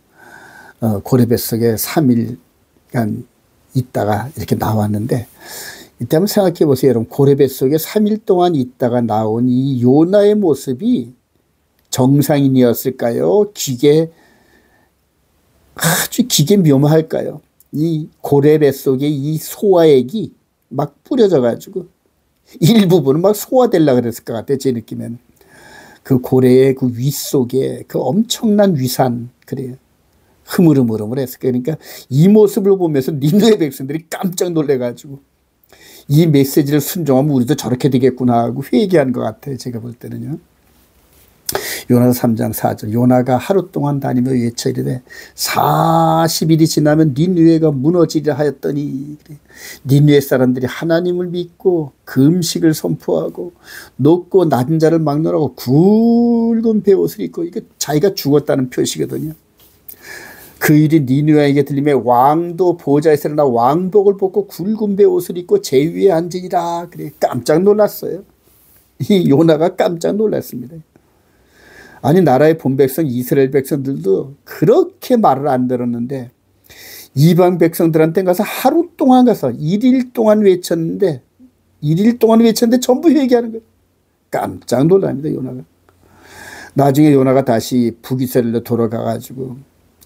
고레뱃속에 3일간 있다가 이렇게 나왔는데, 이때 한번 생각해 보세요. 여러분, 고레뱃속에 3일 동안 있다가 나온 이 요나의 모습이 정상인이었을까요? 아주 기계 묘모할까요? 이 고레뱃속에 이 소화액이 막 뿌려져 가지고 일부분은 막 소화되려고 그랬을 것 같아요. 제 느낌에는. 그 고래의 그 윗속에 그 엄청난 위산, 그래요. 흐물흐물했을 거예요. 그러니까 이 모습을 보면서 니느웨 백성들이 깜짝 놀래가지고 이 메시지를 순종하면 우리도 저렇게 되겠구나 하고 회개한 것 같아요. 제가 볼 때는요. 요나서 3장 4절. 요나가 하루 동안 다니며 외쳐 이르되 40일이 지나면 니느웨가 무너지려 하였더니, 니느웨 사람들이 하나님을 믿고 금식을 선포하고 높고 낮은 자를 막론하고 굵은 베옷을 입고, 이게 자기가 죽었다는 표시거든요. 그 일이 니느웨에게 들리매 왕도 보좌에서 일어나 왕복을 벗고 굵은 베옷을 입고 제위에 앉으니라. 그래, 깜짝 놀랐어요. 이 요나가 깜짝 놀랐습니다. 아니, 나라의 본백성 이스라엘 백성들도 그렇게 말을 안 들었는데 이방 백성들한테 가서 하루 동안 가서 1일 동안 외쳤는데 전부 회개하는 거예요. 깜짝 놀랍니다, 요나가. 나중에 요나가 다시 북이스라엘로 돌아가가지고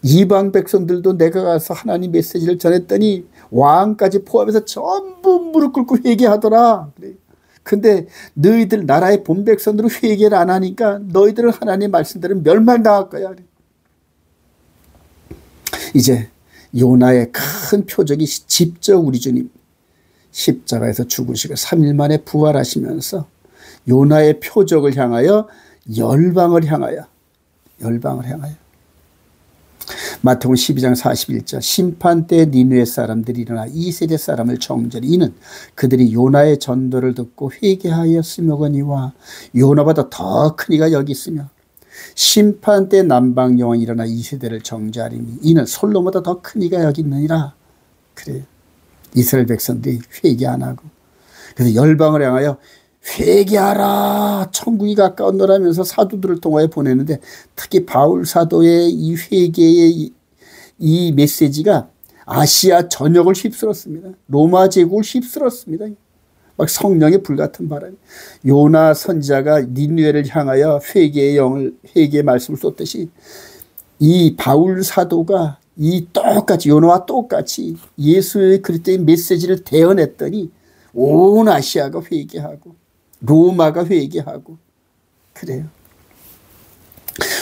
이방 백성들도 내가 가서 하나님 메시지를 전했더니 왕까지 포함해서 전부 무릎 꿇고 회개하더라. 그래. 근데 너희들 나라의 본백성들은 회개를 안 하니까 너희들은 하나님의 말씀대로 멸망당할 거야. 이제 요나의 큰 표적이 직접 우리 주님 십자가에서 죽으시고 3일 만에 부활하시면서 요나의 표적을 향하여 열방을 향하여 마태복음 12장 41절. 심판 때 니느웨 사람들이 일어나 이 세대 사람을 정죄리. 이는 그들이 요나의 전도를 듣고 회개하였으며거니와 요나보다 더 큰 이가 여기 있으며, 심판 때 남방 여왕이 일어나 이 세대를 정죄하리니 이는 솔로몬보다 더 큰 이가 여기 있느니라. 그래요. 이스라엘 백성들이 회개 안 하고, 그래서 열방을 향하여 회개하라, 천국이 가까웠노라면서 사도들을 통하여 보내는데, 특히 바울 사도의 이 회개의 이 메시지가 아시아 전역을 휩쓸었습니다. 로마 제국을 휩쓸었습니다. 막 성령의 불같은 바람이. 요나 선지자가 니느웨를 향하여 회개의 말씀을 쏟듯이 이 바울 사도가 요나와 똑같이 예수의 그리스도의 메시지를 대언했더니 온 아시아가 회개하고 로마가 회개하고 그래요.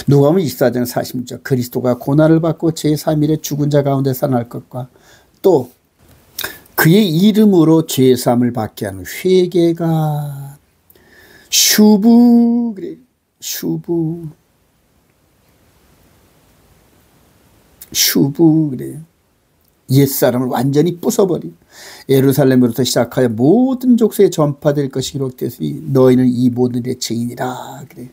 누가복음 24장 46절. 그리스도가 고난을 받고 제3일에 죽은 자 가운데 살아날 것과 또 그의 이름으로 죄사함을 받게 하는 회개가 슈브 그래요. 슈브 그래요. 옛사람을 완전히 부숴버리고 예루살렘으로부터 시작하여 모든 족속에 전파될 것이 기록되으니 너희는 이 모든 일의 증인이라. 그래요.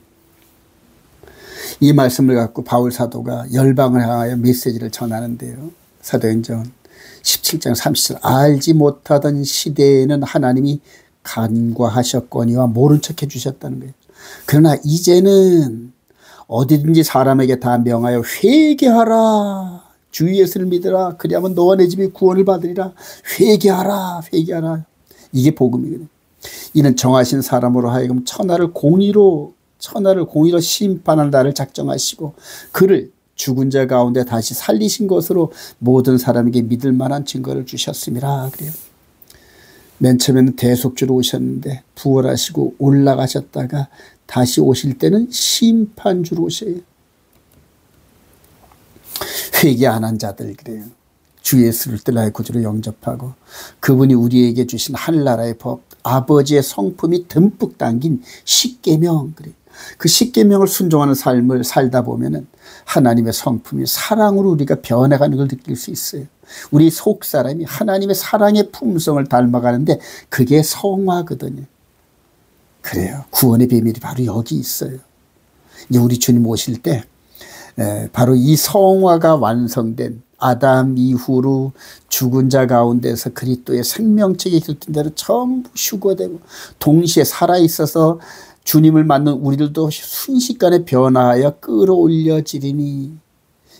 이 말씀을 갖고 바울 사도가 열방을 향하여 메시지를 전하는데요. 사도행전 17장 30절. 알지 못하던 시대에는 하나님이 간과하셨거니와 모른 척 해주셨다는 거예요. 그러나 이제는 어디든지 사람에게 다 명하여 회개하라. 주 예수를 믿으라. 그리하면 너와 내 집이 구원을 받으리라. 회개하라. 이게 복음이거든요. 이는 정하신 사람으로 하여금 천하를 공의로 심판할 날을 작정하시고 그를 죽은 자 가운데 다시 살리신 것으로 모든 사람에게 믿을 만한 증거를 주셨습니다. 그래요. 맨 처음에는 대속주로 오셨는데 부활하시고 올라가셨다가 다시 오실 때는 심판주로 오셔요. 회개 안 한 자들 그래요. 주 예수를 나의 구주로 영접하고 그분이 우리에게 주신 하늘나라의 법, 아버지의 성품이 듬뿍 담긴 십계명 그래요. 그 십계명을 순종하는 삶을 살다 보면은 하나님의 성품이 사랑으로 우리가 변해가는 걸 느낄 수 있어요. 우리 속사람이 하나님의 사랑의 품성을 닮아가는데 그게 성화거든요. 그래요. 구원의 비밀이 바로 여기 있어요. 이제 우리 주님 오실 때 바로 이 성화가 완성된 아담 이후로 죽은 자 가운데서 그리스도의 생명책에 깃든 대로 전부 휴거되고 동시에 살아있어서 주님을 맞는 우리들도 순식간에 변화하여 끌어올려지리니,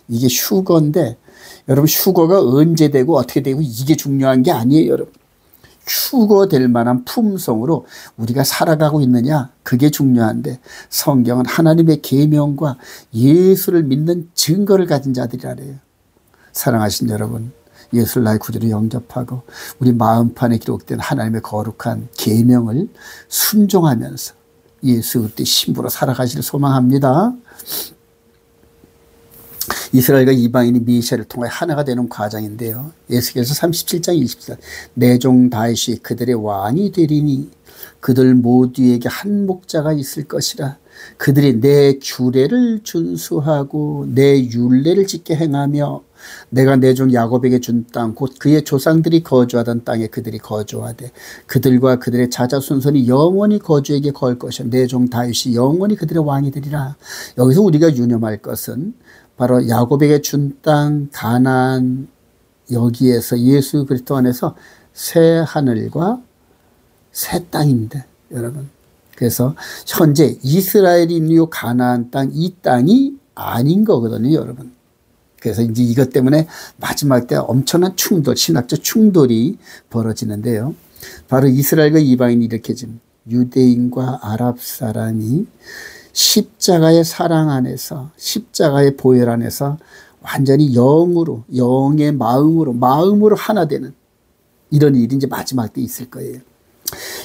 이게 휴거인데 여러분, 휴거가 언제 되고 어떻게 되고 이게 중요한 게 아니에요. 여러분, 휴거될 만한 품성으로 우리가 살아가고 있느냐, 그게 중요한데, 성경은 하나님의 계명과 예수를 믿는 증거를 가진 자들이라 그래요. 사랑하신 여러분, 예수를 나의 구주로 영접하고 우리 마음판에 기록된 하나님의 거룩한 계명을 순종하면서 예수 그리스도의 신부로 살아가시길 소망합니다. 이스라엘과 이방인이 메시아를 통해 하나가 되는 과정인데요. 에스겔서 37장 24절, 내 종 다윗이 그들의 왕이 되리니 그들 모두에게 한 목자가 있을 것이라. 그들이 내 규례를 준수하고 내 율례를 짓게 행하며 내가 내 종 야곱에게 준 땅 곧 그의 조상들이 거주하던 땅에 그들이 거주하되 그들과 그들의 자자손손이 영원히 거주에게 걸 것이요 내 종 다윗이 영원히 그들의 왕이 되리라. 여기서 우리가 유념할 것은 바로 야곱에게 준 땅 가나안, 여기에서 예수 그리스도 안에서 새 하늘과 새 땅입니다, 여러분. 그래서 현재 이스라엘이 있는 이 가나안 땅, 이 땅이 아닌 거거든요, 여러분. 그래서 이제 이것 때문에 마지막 때 엄청난 충돌, 신학적 충돌이 벌어지는데요. 바로 이스라엘과 이방인이 이렇게 지금 유대인과 아랍 사람이 십자가의 사랑 안에서, 십자가의 보혈 안에서 완전히 영으로, 영의 마음으로 하나 되는 이런 일이 이제 마지막 때 있을 거예요.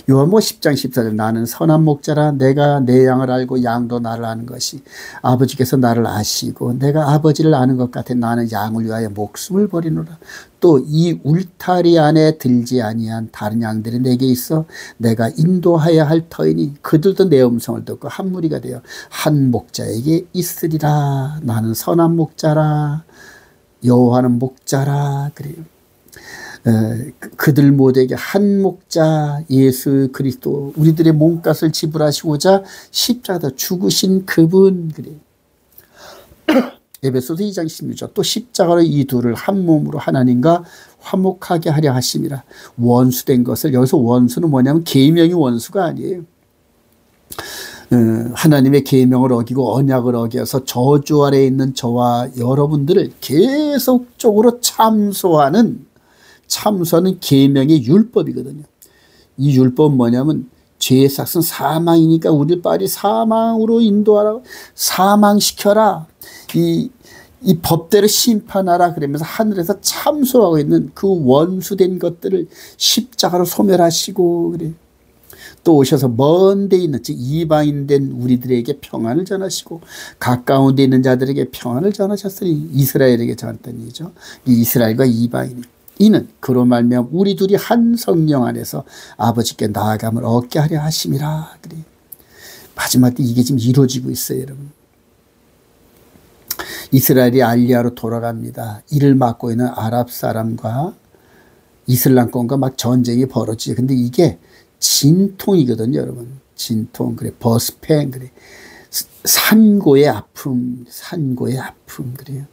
요한복음 10장 14절, 나는 선한 목자라 내가 내 양을 알고 양도 나를 아는 것이 아버지께서 나를 아시고 내가 아버지를 아는 것 같아 나는 양을 위하여 목숨을 버리노라. 또 이 울타리 안에 들지 아니한 다른 양들이 내게 있어 내가 인도하여야 할 터이니 그들도 내 음성을 듣고 한 무리가 되어 한 목자에게 있으리라. 나는 선한 목자라, 여호와는 목자라. 그래요. 그들 모두에게 한 목자 예수 그리스도, 우리들의 몸값을 지불하시고자 십자가에 죽으신 그분. 그래요. 에베소서 2장 16절, 또 십자가로 이 둘을 한 몸으로 하나님과 화목하게 하려 하심이라. 원수된 것을, 여기서 원수는 뭐냐면 계명이 원수가 아니에요. 하나님의 계명을 어기고 언약을 어겨서 저주 아래에 있는 저와 여러분들을 계속적으로 참소하는 계명의 율법이거든요. 이 율법은 뭐냐면 죄의 삭은 사망이니까 우리를 빨리 사망으로 인도하라, 사망시켜라, 이 법대로 심판하라 그러면서 하늘에서 참소하고 있는 그 원수된 것들을 십자가로 소멸하시고, 그래. 또 오셔서 먼 데 있는, 즉 이방인된 우리들에게 평안을 전하시고 가까운 데 있는 자들에게 평안을 전하셨으니 이스라엘에게 전했던 얘기죠. 이스라엘과 이방인, 이는 그로 말미암아 우리 둘이 한 성령 안에서 아버지께 나아감을 얻게 하려 하심이라. 그래. 마지막 때 이게 지금 이루어지고 있어요, 여러분. 이스라엘이 알리야로 돌아갑니다. 이를 맡고 있는 아랍 사람과 이슬람권과 막 전쟁이 벌어지죠. 근데 이게 진통이거든요, 여러분. 진통, 그래. 버스팽, 그래. 산고의 아픔, 그래요.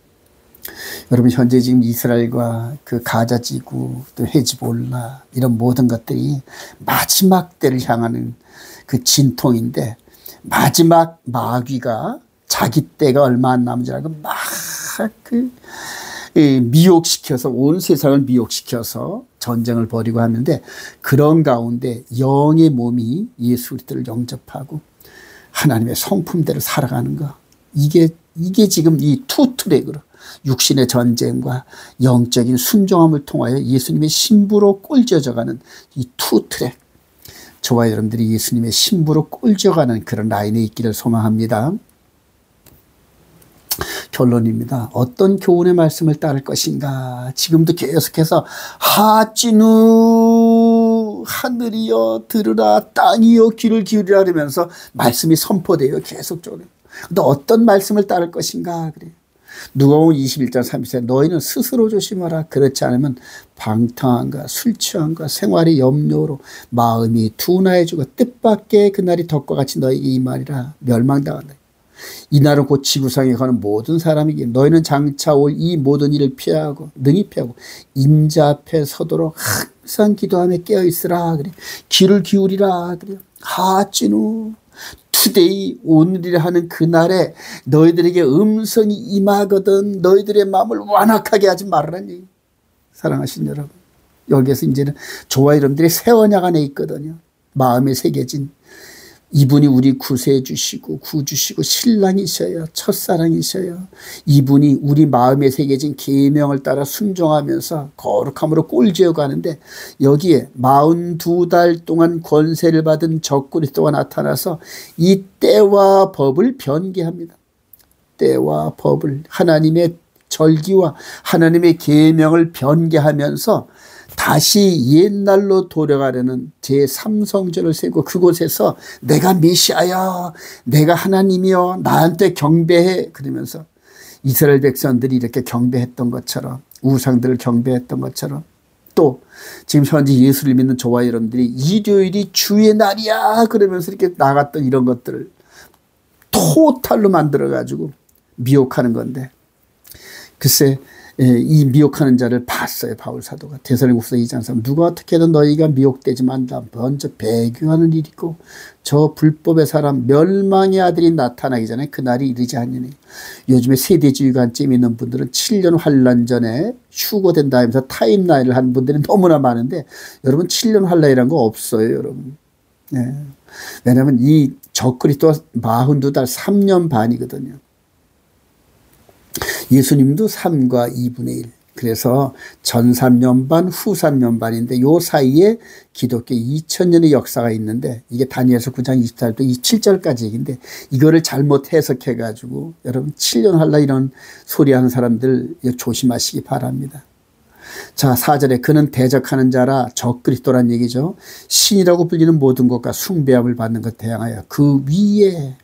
여러분, 현재 지금 이스라엘과 그 가자 지구, 또 헤즈볼라, 이런 모든 것들이 마지막 때를 향하는 그 진통인데, 마지막 마귀가 자기 때가 얼마 안 남은 줄 알고 막 미혹시켜서, 온 세상을 미혹시켜서 전쟁을 벌이고 하는데, 그런 가운데 영의 몸이 예수 그리스도를 영접하고 하나님의 성품대로 살아가는 거, 이게 지금 이 투 트랙으로 육신의 전쟁과 영적인 순종함을 통하여 예수님의 신부로 꼴져져가는 이 투 트랙, 저와 여러분들이 예수님의 신부로 꼴져가는 그런 라인에 있기를 소망합니다. 결론입니다. 어떤 교훈의 말씀을 따를 것인가? 지금도 계속해서 하찌누 하늘이여 들으라, 땅이여 귀를 기울이라 하면서 말씀이 선포돼요, 계속적으로. 근데 어떤 말씀을 따를 것인가? 그래요. 누가복음 21장 30절, 너희는 스스로 조심하라. 그렇지 않으면 방탕함과 술 취함과 생활의 염려로 마음이 둔하여지고 뜻밖의 그날이 덕과 같이 너희에게 임하리라. 멸망당한다. 이날은 곧 지구상에 가는 모든 사람에게 너희는 장차 올 이 모든 일을 피하고 능히 피하고 인자 앞에 서도록 항상 기도하며 깨어있으라 그래. 귀를 기울이라 그래. 하찌누 투데이 오늘이라 하는 그날에 너희들에게 음성이 임하거든 너희들의 마음을 완악하게 하지 말라는 얘기. 사랑하신 여러분, 여기에서 이제는 저와 여러분들의 새 언약 안에 있거든요. 마음에 새겨진 이분이 우리 구세해 주시고 구주시고 신랑이셔요. 첫사랑이셔요. 이분이 우리 마음에 새겨진 계명을 따라 순종하면서 거룩함으로 꼴지어 가는데 여기에 42달 동안 권세를 받은 적그리스도가 나타나서 이 때와 법을 변개합니다. 때와 법을 하나님의 절기와 하나님의 계명을 변개하면서 다시 옛날로 돌아가려는 제3성전을 세우고 그곳에서 내가 메시아야 내가 하나님이여 나한테 경배해 그러면서 이스라엘 백성들이 이렇게 경배했던 것처럼 우상들을 경배했던 것처럼 또 지금 현재 예수를 믿는 저와 여러분들이 일요일이 주의 날이야 그러면서 이렇게 나갔던 이런 것들을 토탈로 만들어 가지고 미혹하는 건데 글쎄 이 미혹하는 자를 봤어요. 바울 사도가 데살로니가후서 2장 3 누가 어떻게든 너희가 미혹되지 말라. 먼저 배교하는 일이고 저 불법의 사람 멸망의 아들이 나타나기 전에 그날이 이르지 않으니. 요즘에 세대주의관점 있는 분들은 7년 환란 전에 휴거된다 하면서 타임라인을 하는 분들이 너무나 많은데 여러분 7년 환란이라는 거 없어요. 여러분. 네. 왜냐하면 이 적그리스도 42달 3년 반이거든요. 예수님도 3과 2분의 1 그래서 전 3년 반 후 3년 반인데 요 사이에 기독교 2000년의 역사가 있는데 이게 다니엘서 9장 24절도 27절까지 얘기인데 이거를 잘못 해석해 가지고 여러분 7년 할라 이런 소리하는 사람들 조심하시기 바랍니다. 자 4절에 그는 대적하는 자라 적그리스도란 얘기죠. 신이라고 불리는 모든 것과 숭배함을 받는 것 대항하여 그 위에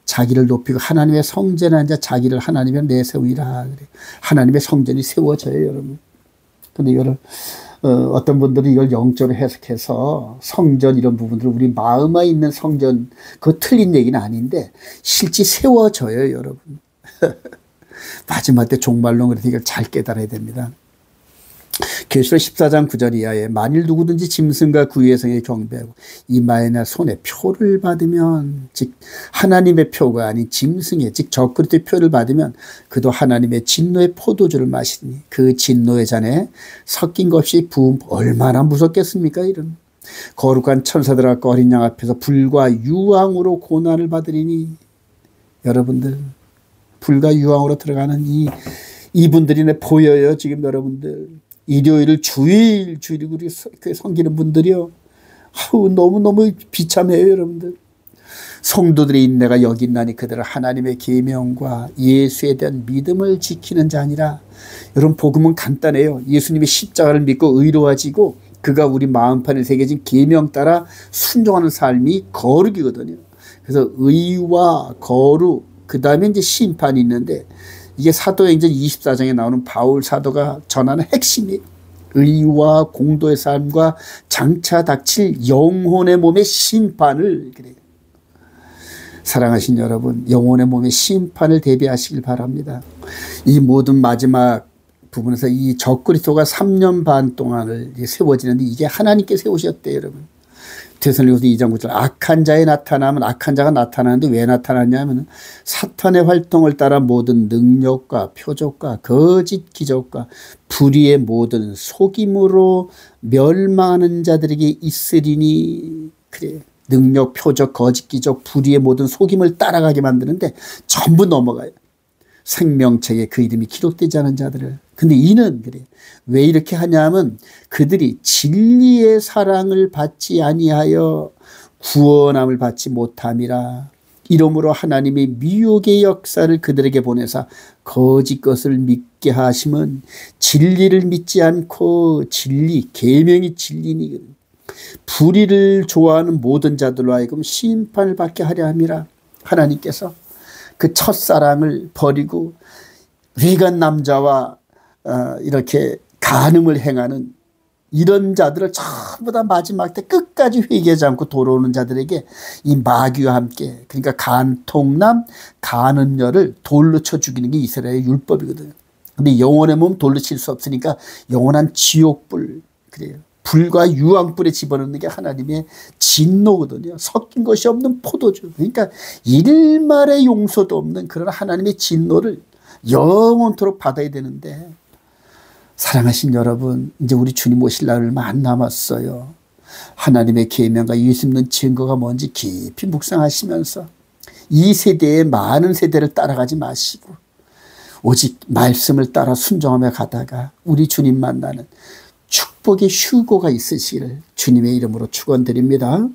자기를 높이고 하나님의 성전에 앉아 자기를 하나님의 내세우리라. 그래. 하나님의 성전이 세워져요, 여러분. 근데 이거를 어떤 분들이 이걸 영적으로 해석해서 성전 이런 부분들을 우리 마음에 있는 성전 그거 틀린 얘기는 아닌데 실제 세워져요, 여러분. 마지막 때 종말론 그래서 이걸 잘 깨달아야 됩니다. 계시록 14장 9절 이하에 만일 누구든지 짐승과 그 위의 성에 경배하고 이마에나 손에 표를 받으면 즉 하나님의 표가 아닌 짐승의 즉 적그리스도의 표를 받으면 그도 하나님의 진노의 포도주를 마시니 그 진노의 잔에 섞인 것 없이 부음 얼마나 무섭겠습니까. 이런 거룩한 천사들과 어린 양 앞에서 불과 유황으로 고난을 받으리니 여러분들 불과 유황으로 들어가는 이분들이 보여요. 지금 여러분들 일요일을 주일이고 우리 교회 섬기는 분들이요. 너무너무 비참해요, 여러분들. 성도들의 인내가 여기 있나니 그들은 하나님의 계명과 예수에 대한 믿음을 지키는 자 아니라 여러분 복음은 간단해요. 예수님의 십자가를 믿고 의로워지고 그가 우리 마음판에 새겨진 계명 따라 순종하는 삶이 거룩이거든요. 그래서 의와 거룩 그 다음에 이제 심판이 있는데 이게 사도행전 24장에 나오는 바울 사도가 전하는 핵심이 의와 공도의 삶과 장차 닥칠 영혼의 몸의 심판을 그래요. 사랑하신 여러분 영혼의 몸의 심판을 대비하시길 바랍니다. 이 모든 마지막 부분에서 이 적그리스도가 3년 반 동안을 세워지는데 이게 하나님께 세우셨대요. 여러분 데살로니가후서 2장 9절 악한 자에 나타나면 악한 자가 나타나는데 왜 나타났냐면 사탄의 활동을 따라 모든 능력과 표적과 거짓 기적과 불의의 모든 속임으로 멸망하는 자들에게 있으리니 그래 능력 표적 거짓 기적 불의의 모든 속임을 따라가게 만드는데 전부 넘어가요. 생명책에 그 이름이 기록되지 않은 자들을. 근데 이는 그래. 왜 이렇게 하냐면 그들이 진리의 사랑을 받지 아니하여 구원함을 받지 못함이라. 이러므로 하나님의 미혹의 역사를 그들에게 보내사 거짓 것을 믿게 하심은 진리를 믿지 않고 진리 계명이 진리니 불의를 좋아하는 모든 자들로 하여금 심판을 받게 하려 함이라. 하나님께서 그 첫사랑을 버리고 외간 남자와 이렇게 간음을 행하는 이런 자들을 전부 다 마지막 때 끝까지 회개하지 않고 돌아오는 자들에게 이 마귀와 함께, 그러니까 간통남, 간음녀를 돌로 쳐 죽이는 게 이스라엘의 율법이거든요. 근데 영혼의 몸 돌로 칠 수 없으니까 영원한 지옥불, 그래요. 불과 유황불에 집어넣는 게 하나님의 진노거든요. 섞인 것이 없는 포도주. 그러니까 일말의 용서도 없는 그런 하나님의 진노를 영원토록 받아야 되는데, 사랑하신 여러분, 이제 우리 주님 오실 날 얼마 안 남았어요. 하나님의 계명과 예수 믿는 증거가 뭔지 깊이 묵상하시면서 이 세대의 많은 세대를 따라가지 마시고 오직 말씀을 따라 순종하며 가다가 우리 주님 만나는 축복의 휴고가 있으시기를 주님의 이름으로 축원드립니다.